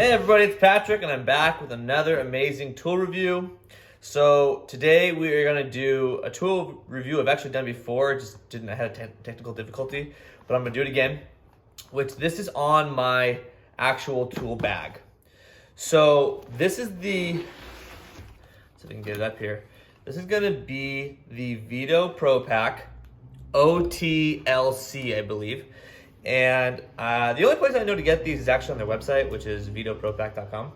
Hey everybody, it's Patrick and I'm back with another amazing tool review. So today we are going to do a tool review I've actually done before, just I had a technical difficulty, but I'm going to do it again, which this is on my actual tool bag. So this is see if I can get it up here. This is going to be the Veto Pro Pack OTLC, I believe. And the only place I know to get these is actually on their website, which is vetopropack.com.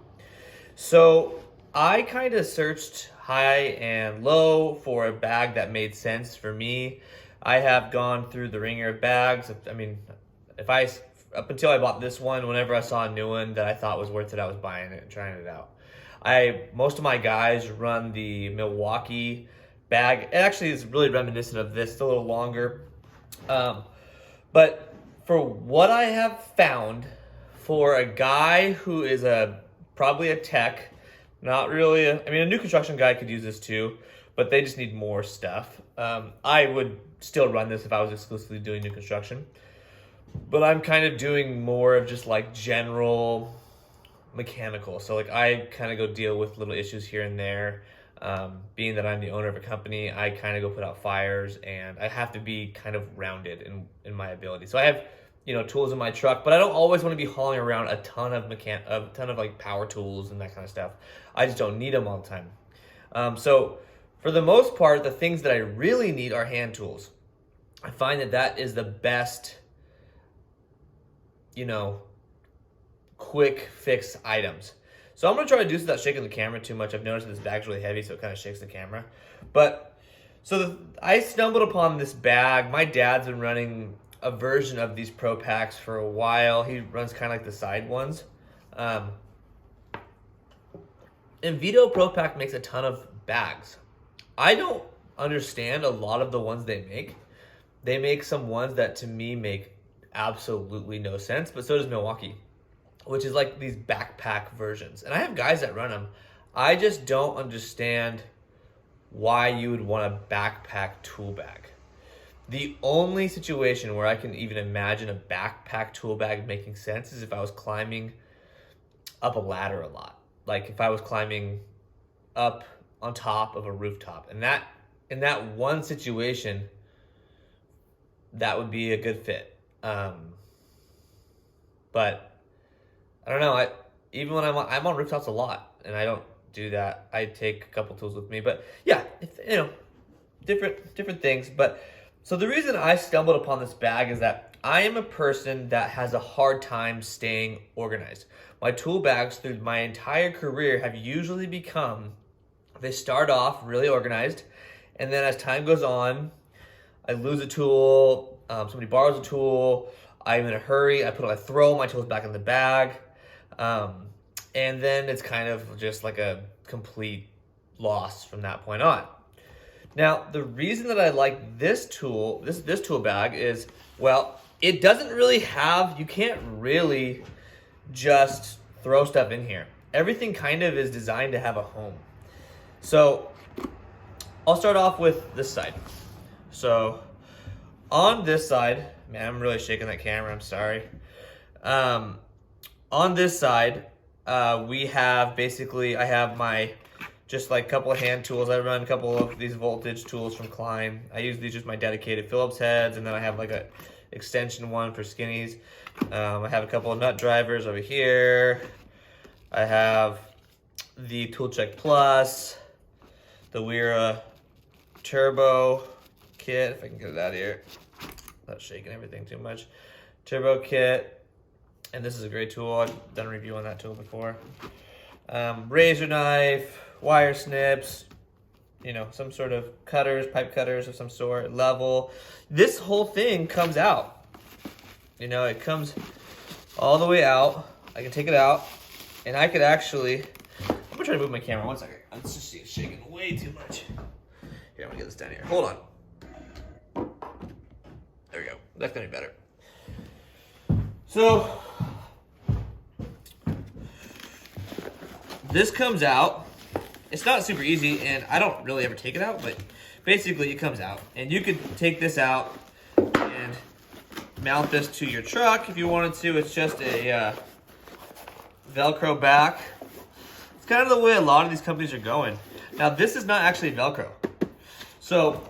So I kind of searched high and low for a bag that made sense for me. I have gone through the ringer of bags. I mean, up until I bought this one, whenever I saw a new one that I thought was worth it, I was buying it and trying it out. Most of my guys run the Milwaukee bag. It actually is really reminiscent of this. It's a little longer, but for what I have found, for a guy who is probably a tech, not really a new construction guy could use this too, but they just need more stuff. I would still run this if I was exclusively doing new construction, but I'm kind of doing more of just like general mechanical. So like I kind of go deal with little issues here and there. Being that I'm the owner of a company, I kind of go put out fires, and I have to be kind of rounded in my ability. So I have, tools in my truck, but I don't always want to be hauling around a ton of like power tools and that kind of stuff. I just don't need them all the time. So for the most part, the things that I really need are hand tools. I find that is the best, quick fix items. So I'm going to try to do this without shaking the camera too much. I've noticed that this bag's really heavy, so it kind of shakes the camera. But, I stumbled upon this bag. My dad's been running a version of these Pro Packs for a while. He runs kind of like the side ones. And Veto Pro Pack makes a ton of bags. I don't understand a lot of the ones they make. They make some ones that to me make absolutely no sense, but so does Milwaukee, which is like these backpack versions. And I have guys that run them. I just don't understand why you would want a backpack tool bag. The only situation where I can even imagine a backpack tool bag making sense is if I was climbing up a ladder a lot. Like if I was climbing up on top of a rooftop. And in that one situation, that would be a good fit. But I don't know. Even when I'm on rooftops a lot, and I don't do that. I take a couple tools with me, but yeah, different things. But so the reason I stumbled upon this bag is that I am a person that has a hard time staying organized. My tool bags through my entire career have usually they start off really organized, and then as time goes on, I lose a tool. Somebody borrows a tool. I'm in a hurry. I throw my tools back in the bag. And then it's kind of just like a complete loss from that point on. Now, the reason that I like this tool, this tool bag is, well, it doesn't really you can't really just throw stuff in here. Everything kind of is designed to have a home. So I'll start off with this side. So on this side, man, I'm really shaking that camera, I'm sorry. On this side, I have my just like couple of hand tools. I run a couple of these voltage tools from Klein. I use these just my dedicated Phillips heads, and then I have like a extension one for skinnies. I have a couple of nut drivers over here. I have the Tool Check Plus, the Wera Turbo kit, if I can get it out of here. Not shaking everything too much. Turbo kit. And this is a great tool. I've done a review on that tool before. Razor knife, wire snips, some sort of cutters, pipe cutters of some sort, level. This whole thing comes out. It comes all the way out. I can take it out, and I could actually, I'm gonna try to move my camera. 1 second. Let's just see, it's shaking way too much. Here, I'm gonna get this down here. Hold on. There we go. That's gonna be better. So this comes out. It's not super easy, and I don't really ever take it out, but basically it comes out. And you could take this out and mount this to your truck if you wanted to. It's just a Velcro back. It's kind of the way a lot of these companies are going. Now, this is not actually Velcro. So,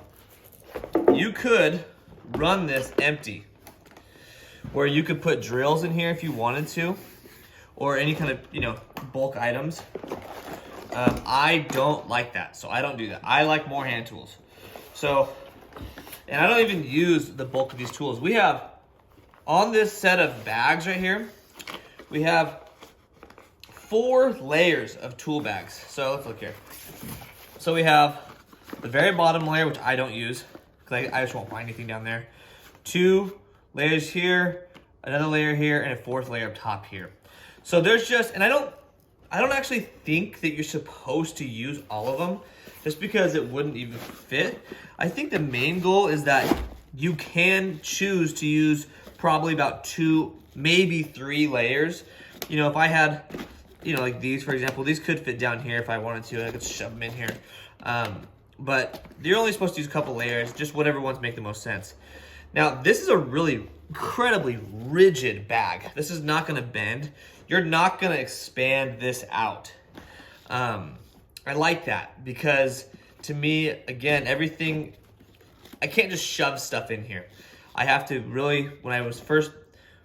you could run this empty, where you could put drills in here if you wanted to, or any kind of, you know, bulk items. I don't like that, so I don't do that. I like more hand tools. So, and I don't even use the bulk of these tools. We have, on this set of bags right here, we have 4 layers of tool bags. So let's look here. So we have the very bottom layer, which I don't use, because I just won't find anything down there. 2 layers here, another layer here, and a 4th layer up top here. So there's just, and I don't actually think that you're supposed to use all of them, just because it wouldn't even fit. I think the main goal is that you can choose to use probably about 2, maybe 3 layers. You know, if I had, you know, like these, for example, these could fit down here if I wanted to. I could shove them in here. But you're only supposed to use a couple layers, just whatever ones make the most sense. Now, this is a really incredibly rigid bag. This is not gonna bend. You're not gonna expand this out. I like that because to me, again, everything, I can't just shove stuff in here. I have to really, when I was first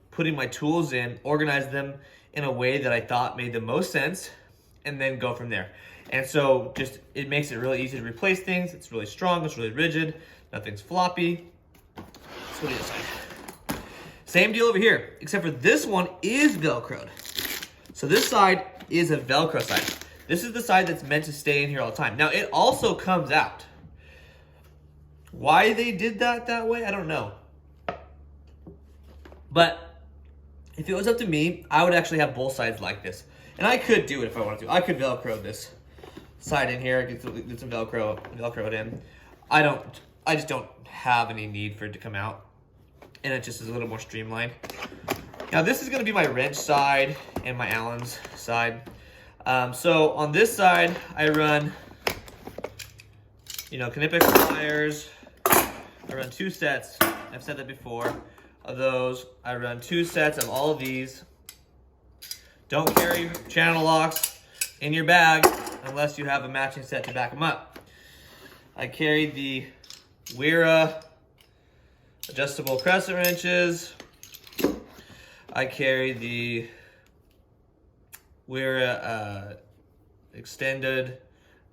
putting my tools in, organize them in a way that I thought made the most sense and then go from there. And so just, it makes it really easy to replace things. It's really strong, it's really rigid, nothing's floppy. Let's go to the other side. Same deal over here, except for this one is Velcroed. So this side is a Velcro side. This is the side that's meant to stay in here all the time. Now, it also comes out. Why they did that way, I don't know. Some if it was up to me, I would actually have both sides like this. And I could do it if I wanted to. I could Velcro this side in here, get some Velcro in. I just don't have any need for it to come out. And it just is a little more streamlined. Now this is gonna be my wrench side and my Allen's side. So on this side, I run, you know, Knipex pliers. I run 2 sets. I've said that before. Of those, I run 2 sets of all of these. Don't carry channel locks in your bag unless you have a matching set to back them up. I carry the Wera adjustable crescent wrenches. I carry the Wera extended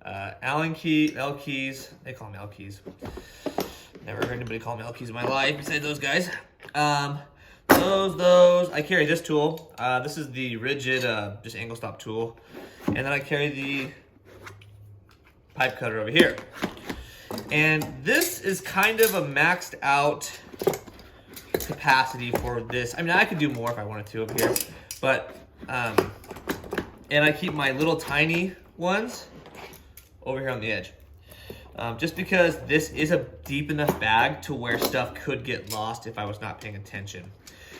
Allen keys. They call them L keys. Never heard anybody call them L keys in my life besides those guys. Those. I carry this tool. This is the rigid, just angle stop tool. And then I carry the pipe cutter over here. And this is kind of a maxed out capacity for this. I mean, I could do more if I wanted to over here, but, and I keep my little tiny ones over here on the edge. Just because this is a deep enough bag to where stuff could get lost if I was not paying attention.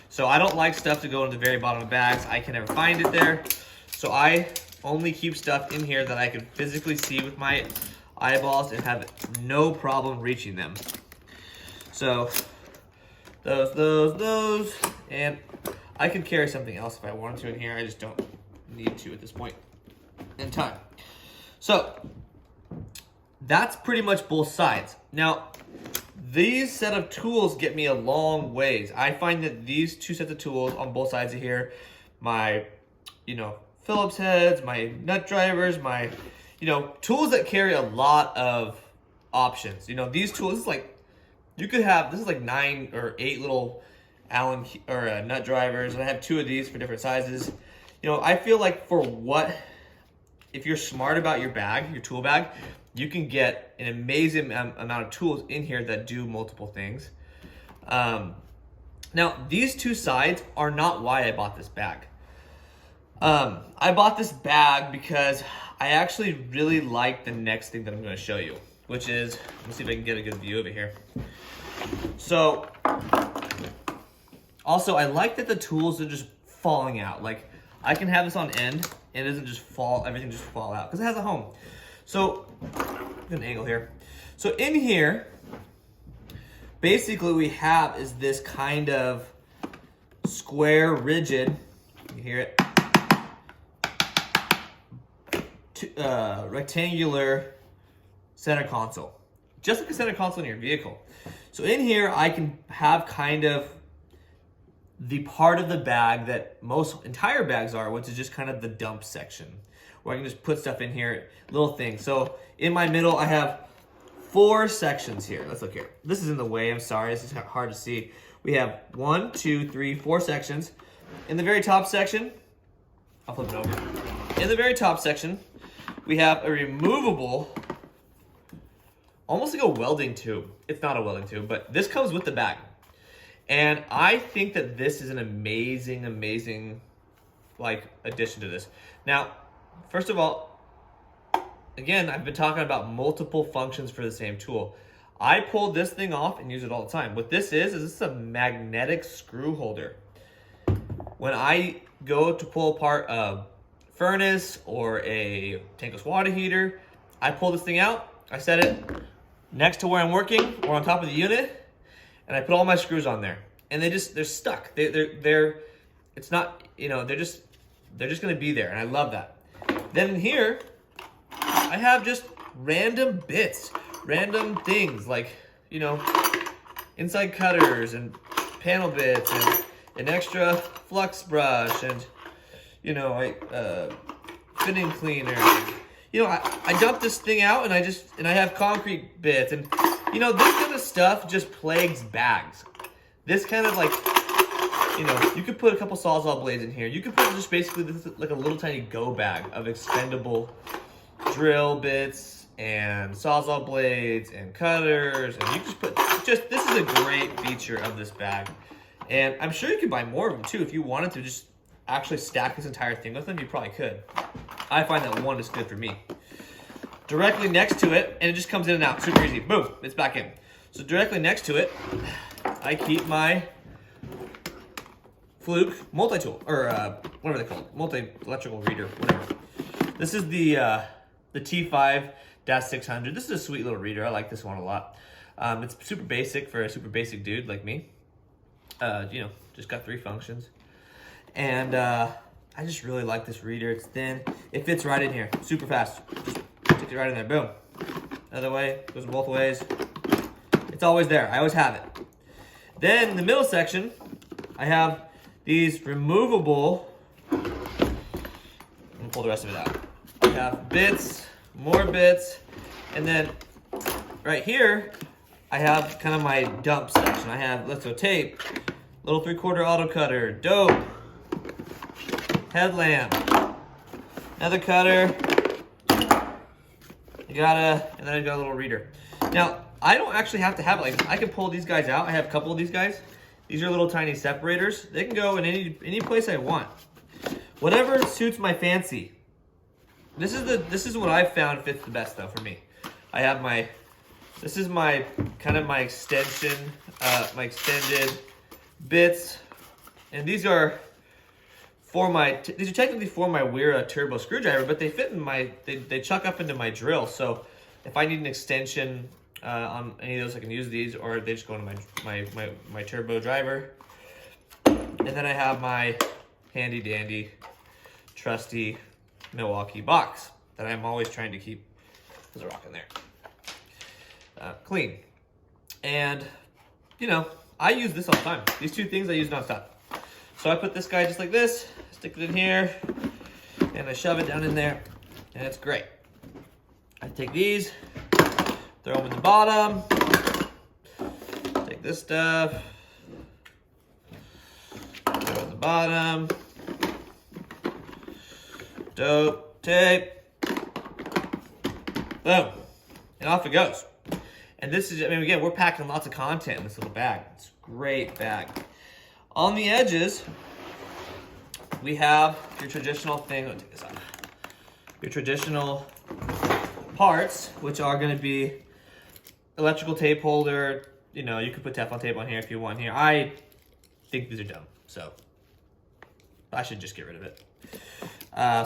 So I don't like stuff to go in the very bottom of bags. I can never find it there. So I only keep stuff in here that I can physically see with my eyeballs and have no problem reaching them. So those, and I could carry something else if I wanted to in here. I just don't need to at this point in time. So that's pretty much both sides. Now, these set of tools get me a long ways. I find that these 2 sets of tools on both sides of here, my, you know, Phillips heads, my nut drivers, my, you know, tools that carry a lot of options. You know, these tools, this is like, you could have, this is like 9 or 8 little Allen or nut drivers, and I have 2 of these for different sizes. You know, I feel like for what, if you're smart about your bag, your tool bag, you can get an amazing amount of tools in here that do multiple things. Now, these 2 sides are not why I bought this bag. I bought this bag because I actually really like the next thing that I'm going to show you, which is, let's see if I can get a good view of it here. So, also, I like that the tools are just falling out. Like, I can have this on end, and it doesn't just fall, everything just fall out, because it has a home. So, an angle here. So in here, basically we have is this kind of square rigid, you hear it, rectangular center console, just like a center console in your vehicle. So in here, I can have kind of the part of the bag that most entire bags are, which is just kind of the dump section, where I can just put stuff in here, little things. So in my middle, I have 4 sections here. Let's look here. This is in the way, I'm sorry, this is hard to see. We have 1, 2, 3, 4 sections. In the very top section, I'll flip it over. In the very top section, we have a removable, almost like a welding tube. It's not a welding tube, but this comes with the bag. And I think that this is an amazing, amazing, like, addition to this. Now, first of all, again, I've been talking about multiple functions for the same tool. I pulled this thing off and use it all the time. What this is a magnetic screw holder. When I go to pull apart a furnace or a tankless water heater, I pull this thing out, I set it next to where I'm working or on top of the unit, and I put all my screws on there, and they're stuck. It's not, you know, they're just gonna be there, and I love that. Then here, I have just random bits, random things like, you know, inside cutters and panel bits and an extra flux brush and, you know, fitting cleaner. You know, I dump this thing out and I have concrete bits and, you know, this kind of stuff just plagues bags. This kind of like, you know, you could put a couple Sawzall blades in here. You could put just basically this, like a little tiny go bag of expendable drill bits and Sawzall blades and cutters. And you just put, this is a great feature of this bag. And I'm sure you could buy more of them too. If you wanted to just actually stack this entire thing with them, you probably could. I find that one is good for me. Directly next to it, and it just comes in and out, super easy. Boom, it's back in. So directly next to it, I keep my Fluke multi-tool, or whatever they call it, multi-electrical reader, whatever. This is the T5-600. This is a sweet little reader. I like this one a lot. It's super basic for a super basic dude like me. You know, just got 3 functions. And I just really like this reader. It's thin. It fits right in here, super fast. Just stick it right in there, boom. Other way, goes both ways. It's always there, I always have it. Then in the middle section, I have these removable, let me pull the rest of it out. I have bits, more bits, and then right here, I have kind of my dump section. I have, let's go tape, little 3/4 auto cutter, dope, headlamp, another cutter, and then I got a little reader. Now, I don't actually have to have it like this. I can pull these guys out. I have a couple of these guys. These are little tiny separators. They can go in any place I want. Whatever suits my fancy. This is what I've found fits the best though for me. I have this is my kind of my extension, my extended bits, and these are these are technically for my Wera turbo screwdriver, but they fit in they chuck up into my drill. So if I need an extension on any of those, I can use these, or they just go into my turbo driver. And then I have my handy dandy, trusty Milwaukee box that I'm always trying to keep, there's a rock in there, clean. And, you know, I use this all the time. These 2 things I use nonstop. So I put this guy just like this, stick it in here, and I shove it down in there, and it's great. I take these, throw them in the bottom, take this stuff, throw it in the bottom, dope, tape, boom, and off it goes. And this is, I mean, again, we're packing lots of content in this little bag. It's a great bag. On the edges, we have your traditional thing. Let me take this out. Your traditional parts, which are going to be electrical tape holder. You know, you could put Teflon tape on here if you want here. I think these are dumb, so I should just get rid of it.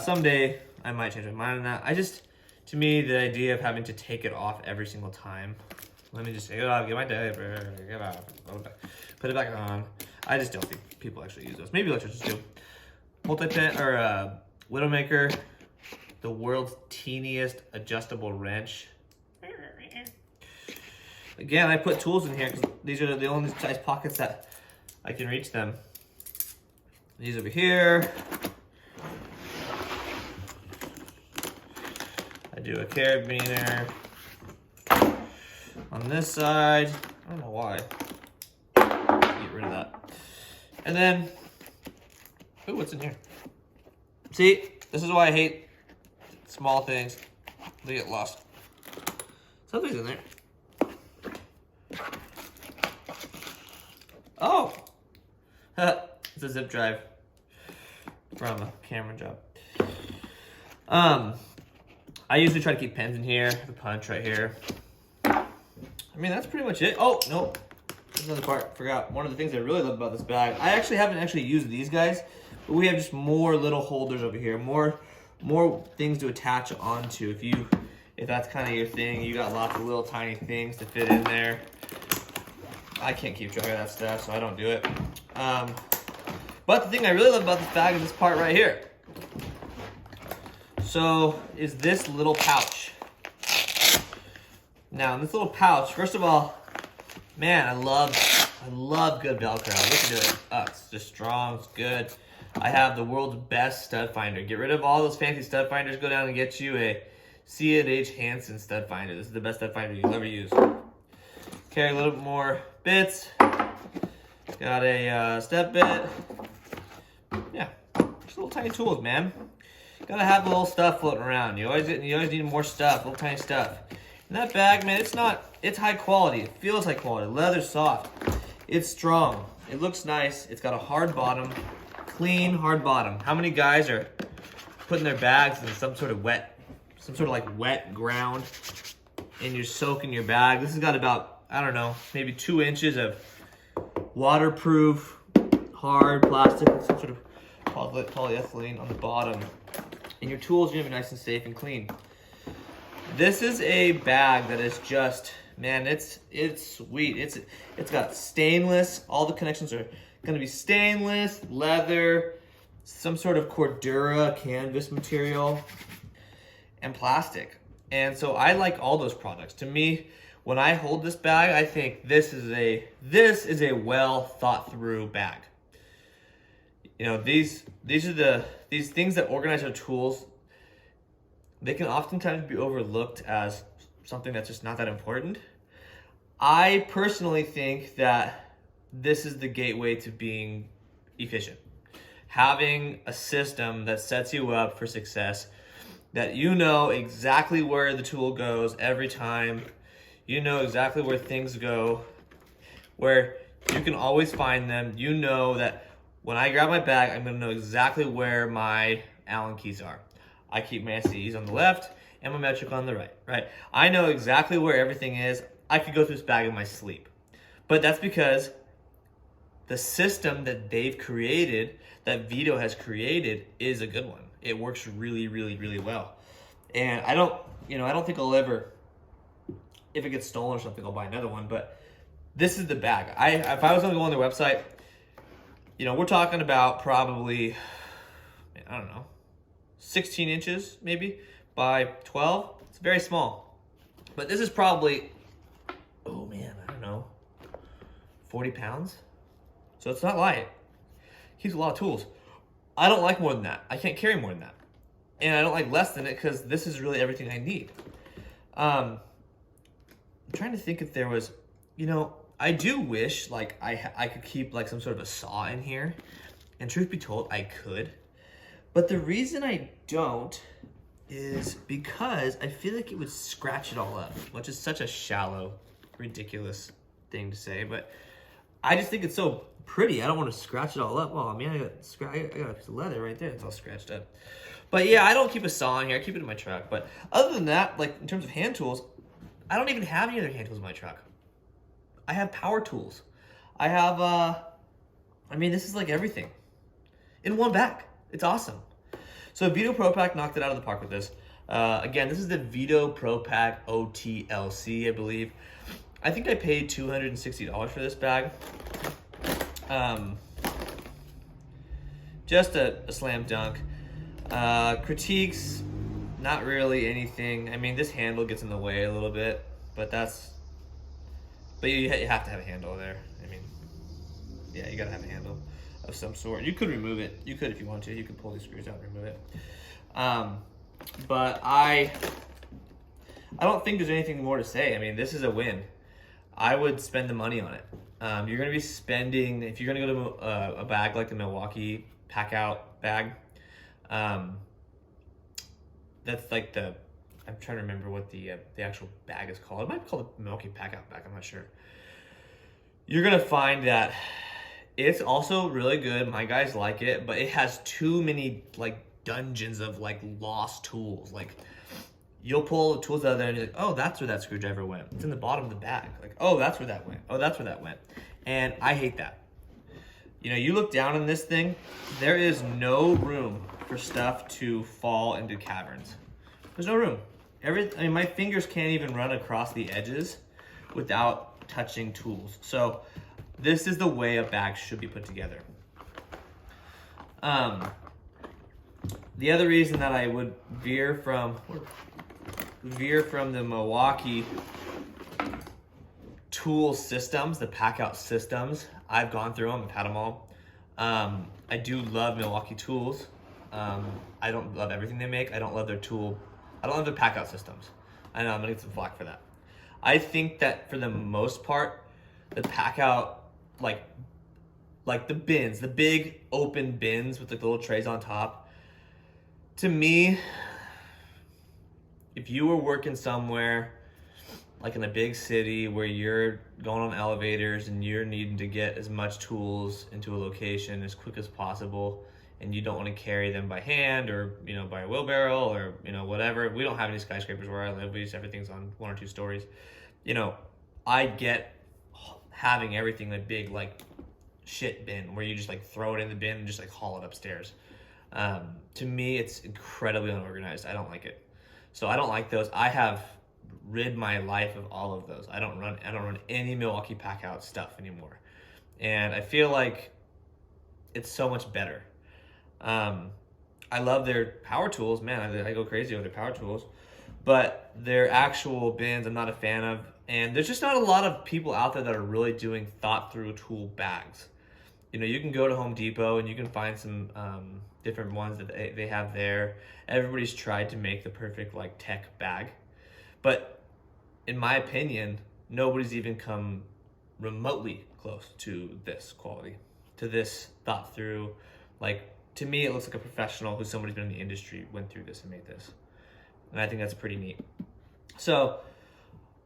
Someday I might change my mind on that. To me, the idea of having to take it off every single time. Let me just take it off, get my diaper, get it off, put it back on. I just don't think people actually use those. Maybe electricians do. Multi-pin or Widowmaker the world's teeniest adjustable wrench. Again, I put tools in here because these are the only size pockets that I can reach them. These over here. I do a carabiner. On this side, I don't know why. Get rid of that. And then, ooh, what's in here? See, this is why I hate small things. They get lost. Something's in there. Oh! It's a zip drive from a camera job. I usually try to keep pens in here, the punch right here. I mean, that's pretty much it. Oh, nope. There's another part, forgot. One of the things I really love about this bag, I actually haven't used these guys, but we have just more little holders over here, more things to attach onto. If that's kind of your thing, you got lots of little tiny things to fit in there. I can't keep track of that stuff, so I don't do it. But the thing I really love about this bag is this part right here. So, is this little pouch. Now, in this little pouch, first of all, man, I love good Velcro. Look at it. Oh, it's just strong, it's good. I have the world's best stud finder. Get rid of all those fancy stud finders. Go down and get you a C&H Hansen stud finder. This is the best stud finder you'll ever use. Carry a little bit more bits. Got a step bit. Yeah, just little tiny tools, man. Gotta have a little stuff floating around. You always need more stuff, little tiny stuff. And that bag, man, it's high quality. It feels high quality. Leather's soft. It's strong. It looks nice. It's got a hard bottom, clean, hard bottom. How many guys are putting their bags in some sort of wet ground, and you're soaking your bag? This has got about, I don't know, maybe 2 inches of waterproof, hard plastic with some sort of polyethylene on the bottom. And your tools are gonna be nice and safe and clean. This is a bag that is just, man, it's sweet. It's got stainless. All the connections are gonna be stainless, leather, some sort of Cordura canvas material, and plastic. And so I like all those products. To me, when I hold this bag, I think this is a well thought through bag. You know, these things that organize our tools, they can oftentimes be overlooked as something that's just not that important. I personally think that this is the gateway to being efficient. Having a system that sets you up for success, that you know exactly where the tool goes every time, you know exactly where things go, where you can always find them. You know that when I grab my bag, I'm gonna know exactly where my Allen keys are. I keep my SCEs on the left and my metric on the right? I know exactly where everything is. I could go through this bag in my sleep. But that's because the system that they've created, that Veto has created, is a good one. It works really, really, really well. And I don't think I'll ever, if it gets stolen or something, I'll buy another one, but this is the bag. If I was gonna go on their website, we're talking about probably, I don't know, 16 inches maybe by 12. It's very small. But this is probably, oh man, I don't know, 40 pounds. So it's not light. Keeps a lot of tools. I don't like more than that. I can't carry more than that. And I don't like less than it because this is really everything I need. I'm trying to think if there was, I do wish like I could keep like some sort of a saw in here. And truth be told, I could. But the reason I don't is because I feel like it would scratch it all up, which is such a shallow, ridiculous thing to say. But I just think it's so pretty. I don't want to scratch it all up. Oh man, I got a piece of leather right there. It's all scratched up. But yeah, I don't keep a saw in here. I keep it in my truck. But other than that, like in terms of hand tools, I don't even have any other hand tools in my truck. I have power tools. I have, this is like everything in one bag. It's awesome. So Veto Pro Pack knocked it out of the park with this. Again, this is the Veto Pro Pack OTLC, I believe. I think I paid $260 for this bag. Just a slam dunk. Critiques, not really anything. I mean, this handle gets in the way a little bit, but you have to have a handle there. I mean, yeah, you gotta have a handle of some sort. You could remove it. You could, if you want to. You could pull these screws out and remove it. But I don't think there's anything more to say. I mean, this is a win. I would spend the money on it. You're gonna be spending, if you're gonna go to a bag like the Milwaukee Pack Out bag. That's like I'm trying to remember what the actual bag is called. It might be called the Milwaukee Pack Out bag. I'm not sure. You're gonna find that it's also really good. My guys like it, but it has too many like dungeons of like lost tools. Like you'll pull the tools out of there and you're like, oh, that's where that screwdriver went. It's in the bottom of the bag. Like, oh, that's where that went. Oh, that's where that went. And I hate that. You know, you look down in this thing, there is no room for stuff to fall into caverns. There's no room. I mean, my fingers can't even run across the edges without touching tools. So this is the way a bag should be put together. The other reason that I would veer from the Milwaukee tool systems, the Pack Out systems, I've gone through them, I've had them all. I do love Milwaukee tools. I don't love everything they make. I don't love their Pack Out systems. I know I'm gonna get some flack for that. I think that for the most part, the Pack Out, like the bins, the big open bins with the little trays on top, to me, if you were working somewhere like in a big city where you're going on elevators and you're needing to get as much tools into a location as quick as possible, and you don't want to carry them by hand or, you know, by a wheelbarrow or, you know, whatever. We don't have any skyscrapers where I live. Everything's on 1 or 2 stories. You know, I get having everything in a big like shit bin where you just like throw it in the bin and just like haul it upstairs. To me, it's incredibly unorganized. I don't like it. So I don't like those. I have rid my life of all of those. I don't run any Milwaukee Pack Out stuff anymore. And I feel like it's so much better. I love their power tools. Man, I go crazy over their power tools. But their actual bins, I'm not a fan of. And there's just not a lot of people out there that are really doing thought-through tool bags. You know, you can go to Home Depot and you can find some different ones that they have there. Everybody's tried to make the perfect like tech bag. But in my opinion, nobody's even come remotely close to this quality, to this thought-through. Like, to me, it looks like a professional who somebody's been in the industry went through this and made this. And I think that's pretty neat. So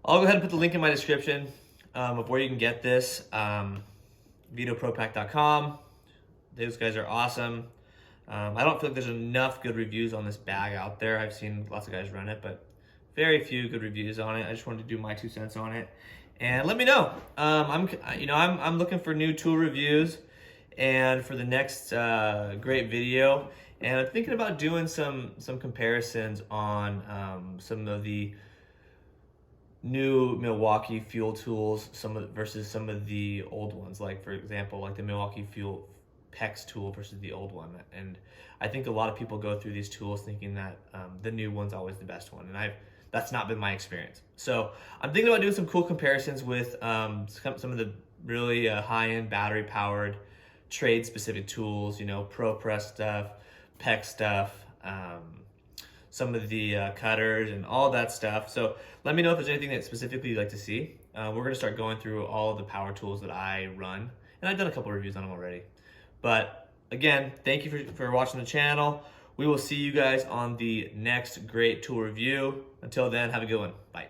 I'll go ahead and put the link in my description of where you can get this. VetoProPack.com. Those guys are awesome. I don't feel like there's enough good reviews on this bag out there. I've seen lots of guys run it, but very few good reviews on it. I just wanted to do my 2 cents on it. And let me know. I'm looking for new tool reviews and for the next great video. And I'm thinking about doing some comparisons on some of the new Milwaukee fuel tools, versus some of the old ones. Like, for example, like the Milwaukee fuel PEX tool versus the old one. And I think a lot of people go through these tools thinking that the new one's always the best one. And that's not been my experience. So I'm thinking about doing some cool comparisons with some of the really high-end battery-powered trade-specific tools, you know, ProPress stuff, PEX stuff, some of the cutters and all that stuff. So let me know if there's anything that specifically you'd like to see. We're going to start going through all of the power tools that I run. And I've done a couple of reviews on them already. But again, thank you for watching the channel. We will see you guys on the next great tool review. Until then, have a good one. Bye.